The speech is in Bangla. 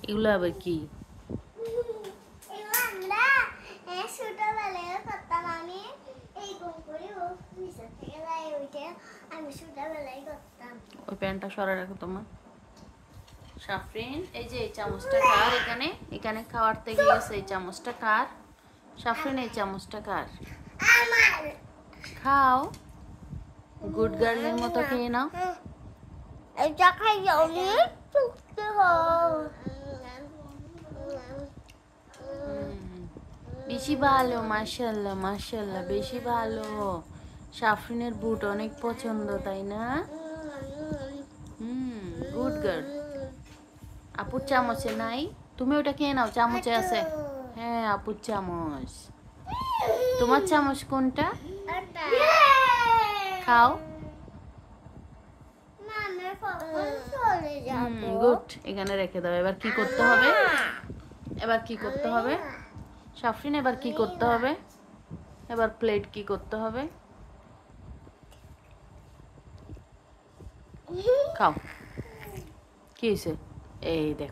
এগুলো আবার কি? ওই প্যান্টটা সরা রাখো তোমার। সাফরিন, এই যে এই চামচটা কার? এখানে এখানে খাওয়ার থেকে গেছে। এই চামচটা কার? সাফরিন, এই চামচটা কার? খাও, গুড গার্লের মতো খেয়ে নাও। এটা খাই অনেক শক্তি হয়। বেশি ভালো, মাশাআল্লাহ মাশাআল্লাহ, বেশি ভালো। সাফরিনের বুট অনেক পছন্দ, তাই না? Good girl. আপুর চামচে নাই, তুমি ওটা খেয়ে নাও, চামচে আছে। হ্যাঁ, আপুর চামচ। তোমার চামচ কোনটা? খাও। গুড, এখানে রেখে দাও। এবার কি করতে হবে? এবার কি করতে হবে সাফরিন? এবার কি করতে হবে? এবার প্লেট কি করতে হবে? খাও। কি হয়েছে? এই দেখো।